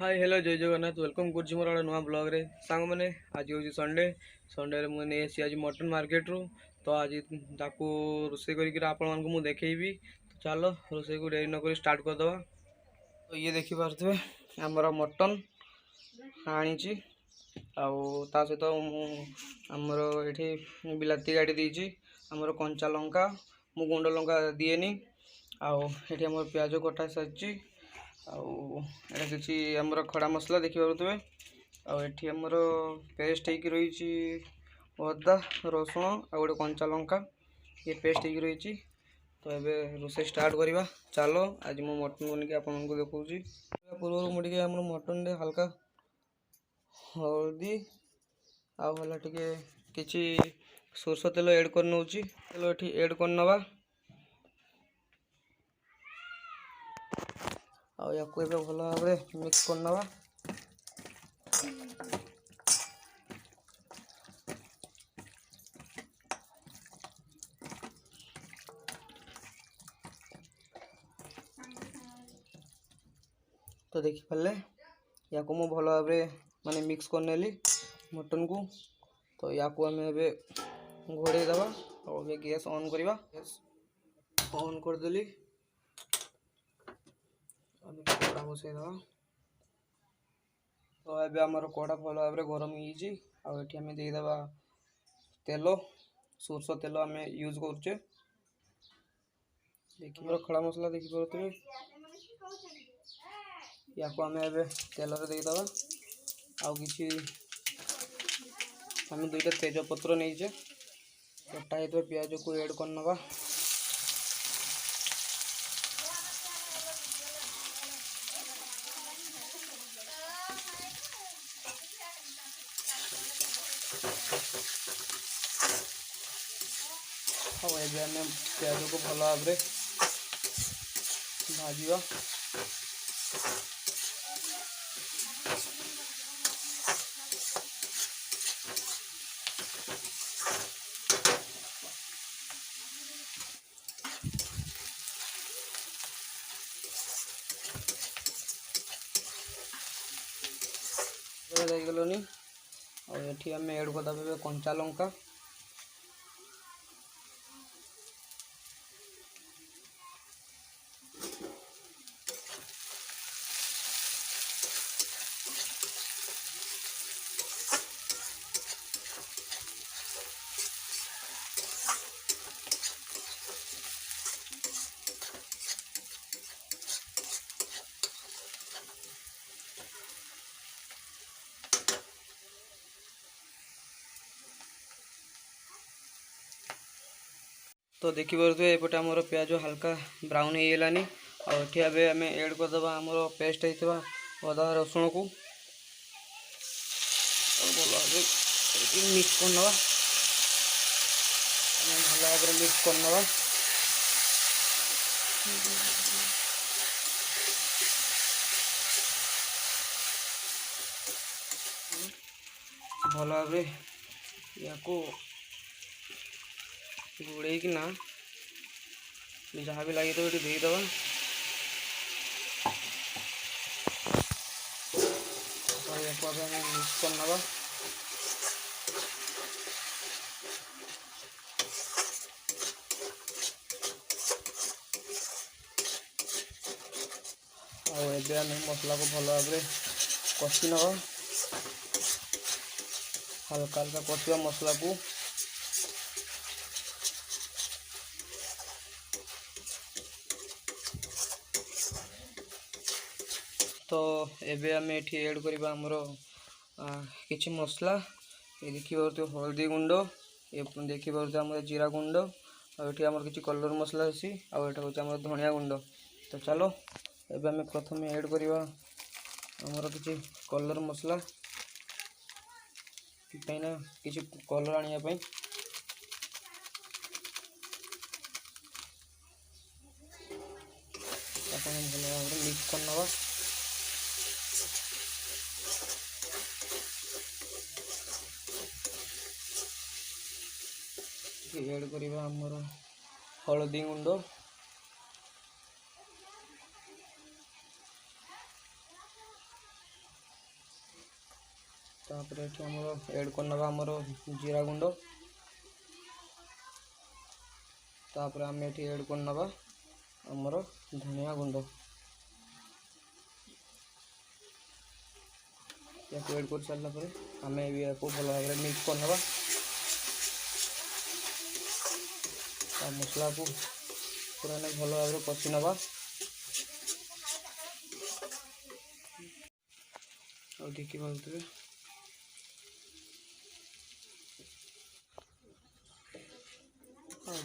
Hi hello जय Jagannath welcome कर मोर नुआ ब्लॉग रे सांग मैंने आज हूँ संडे संडे मुझे आज मटन मार्केट रू तो आज ताकू रोसे कर आपण देखी तो चलो रोसे को डेरी नक स्टार्ट करदे। तो ये देखी पारे आमर मटन आनी ता सहित आमर ये बिलाती गाड़ी देती आमर कंचा लंका मु गुंड लंका दिएनी आठ आम प्याज कटा सारी आटा किसी आमर खड़ा मसला देखी पारे आठी आमर पेस्ट हो रही अदा रसुण आ गए कंचा लंका ये पेस्ट हो रही। तो ये रोसे स्टार्ट करवा चलो आज मो मटन बनिक आपको देखा पूर्व मुझे आम मटन हल्का हल्दी आला टे सोरष तेल एड कर नौ तेल ये एड कर नवा या भल भाव मिक्स कर नवा। तो देखी पारे या को भल भाव माने मिक्स कर नेली मटन को। तो या को आम घोड़े दबा और गैस ऑन करवा गैस ऑन करदेली कड़ा बसई दवा। तो ये आमर कड़ा भल भाव गरम होमें देदेबा तेल सोरष तेल आम यूज करुचे देखिए खड़ा मसला देखी पारे या को आम तेल देदेबा आउ कि आम दुईटा तेजपत्र नहींचे कटा हो प्याज को ऐड कर नवा। और ये आम प्याज को भल भाव भाजवा गलनी और ये आम एड करदे कंचा लंका तो देखी पारे एपटे आमर प्याज हल्का ब्राउन हो गलानी और आम एड करदे आमर पेस्ट होता अदा रसुण को भल भाव मिक्स कर नवा भल भाव मिक्स कर नवा। भल भाव या गोड़े कि ना जहाँ भी लगी तो ये देदबा मिक्स कर नवा। और ये आम मसला को भल भाव कषि नवा हल्का हल्का कषा मसला को तो एबे आम ये एड करवा आमर किछि मसला ये देखी पारे हल्दी गुंड ये देखी पारे आम जीरा गुंड और आमर किछि कलर मसला अच्छी आटा हूँ आम धनिया गुंड। तो चलो एबे आम प्रथम ऐड करवा आमर किछि कलर मसला ना किछि कलर आनिया पई भल भाव मिक्स कर नवा। ऐड करवा आमर हलदी गुंड तापर ये आमर एड करना आमर जीरा गुंड तापर आम ये एड करना आमर धनिया गुंड या एड कर सारा पर आम या भल भाव मिक्स करना मसला को पूरा भल भाव कषि नवा और देखी पारे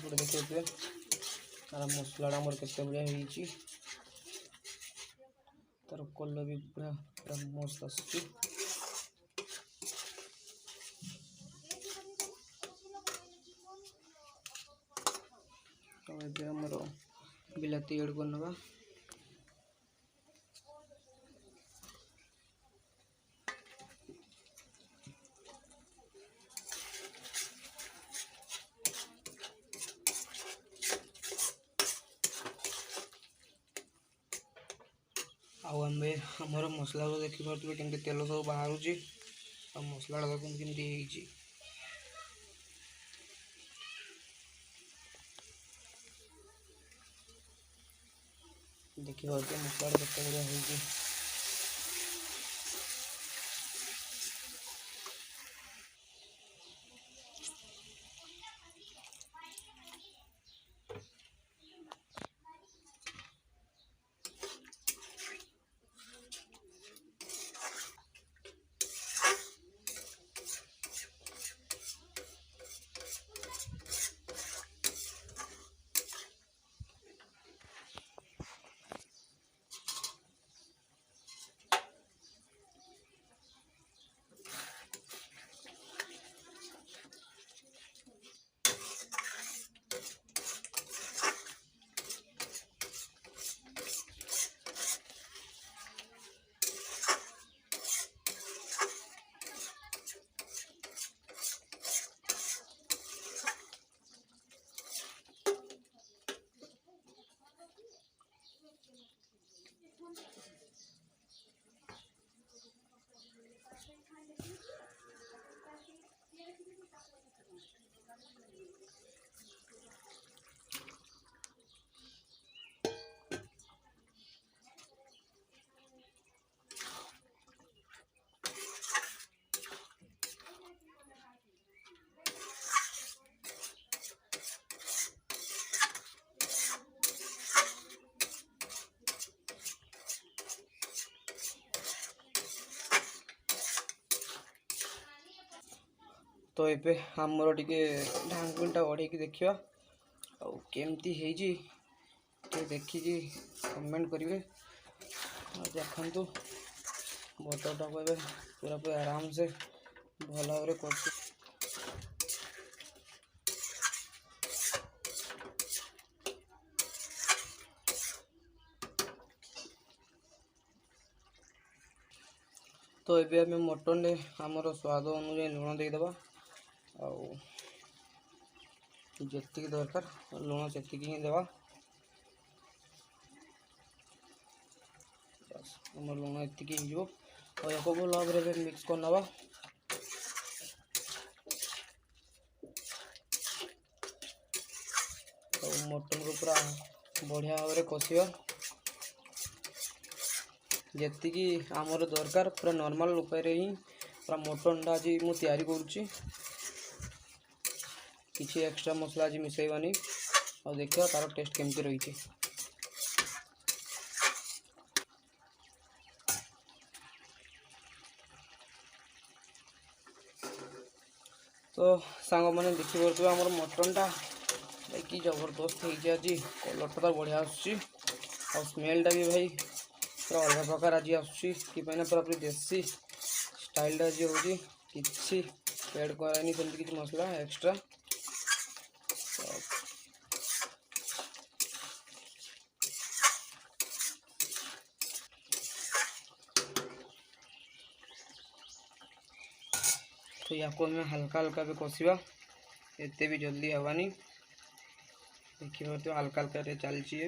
देखिए तार मसला मोर केते बढ़िया तार कलर भी पूरा पूरा मस्त आसुची आमर बिलाती एड करना आमर मसला को देखी पारे केमती तेल सब बाहर मसला केमती देखी पारे मसला केते बढ़िया होगी तो ये आमर टे ढांकुणीटा बढ़े देखा आमती देखी कमेंट करेंगे देखु बटरटा को पूरा पूरा आराम से भल भाव कर तो ये आम मटन आमर स्वाद अनुजाई लुण देदेबा जी दरकार लुण से ही देवा आम लुण एति हो भल भाव मिक्स करना मटन को पूरा बढ़िया भाव कषा जी आमर दरकार पूरा नॉर्मल उपाय ही पूरा मटन आज मुझे तैयारी करुच्ची किसी एक्स्ट्रा मसला आज मिसेबानी और देखिए तार टेस्ट केमती रही। तो सांग मैंने देखी पारे आम मटनटा कि जबरदस्त होती आज कलरटा तो बढ़िया आस स्मेलटा भी भाई पूरा अलग प्रकार आज आसूँ पूरा पूरी देसी स्टाइल आज हो कि एड करानी सेमती किसी मसला एक्स्ट्रा तो या हल्का हल्का भी कषा एत भी जल्दी हवानी देखिए तो हल्का हल्का चलती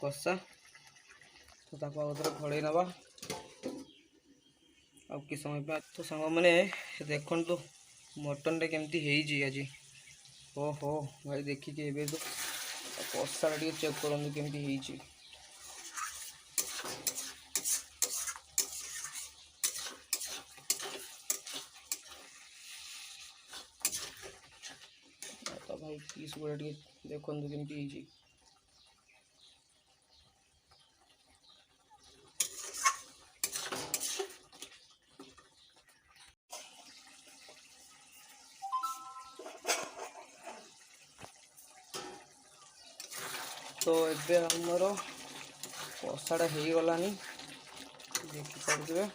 कषा तो ताको खड़े नवा ଆଉ କିଛି ସମୟ ପାଇଁ ତ ସାଙ୍ଗମାନେ ଦେଖନ୍ତୁ ମଟନଟା କେମିତି ହେଇଛି ଆଜି। ଓହୋ ଭାଇ ଦେଖିକି ଏବେ ତ କଷାଟା ଟିକେ ଚେକ୍ କରନ୍ତୁ କେମିତି ହେଇଛି। ତ ଭାଇ ପିସ୍ ଗୁଡ଼ା ଟିକେ ଦେଖନ୍ତୁ କେମିତି ହେଇଛି। तो ଏବେ ଆମର କଷାଟା ହେଇଗଲାନି ଦେଖିପାରୁଥିବେ।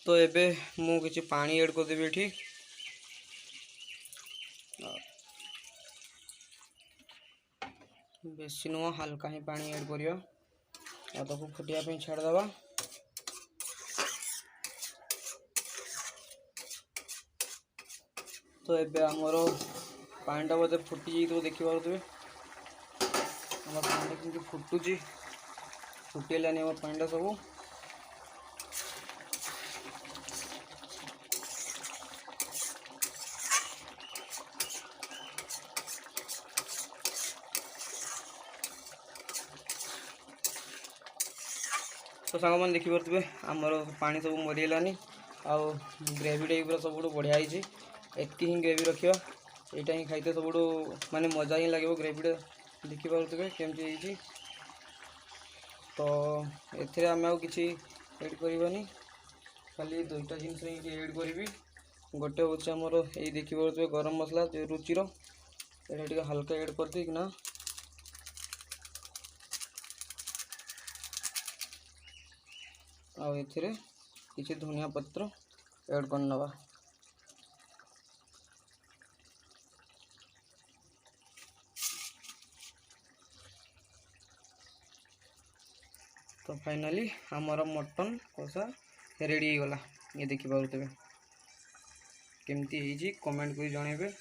तो एबे मु किसी पानी ऐड करदेवी एठी। बेसी नुह हल्का ही पानी ऐड करियो आ ताको फुटिया पे छाड़ दबा। तो एबे हमरो पानीटा बोधे फुटी जाई तो देखि पारुथिबे। हमर पानी किंतु फुटुची फुटेलानी हमर पानीटा सब। तो सांग मैंने देखिपे आमर पानी सब मरीगलानी आउ ग्रेवी टाइप सब बढ़िया ही एति ही ग्रेवी रखा यहाँ ही खाइते सब माने मजा ही लगे ग्रेवीटा देखिपे केमती। तो ये आम कि एड करनी खाली दुईटा जिनस एड करी। गोटे हूँ आमर ये देखिपे गरम मसला जो रुचिर ये हल्का एड कर ना आउ एथिरे किसी धनिया पत्र ऐड कर नवा। तो फाइनली आमर मटन कषा रेडी गला। ये देखि पारुथिबे केमती कमेंट कर जनइबे।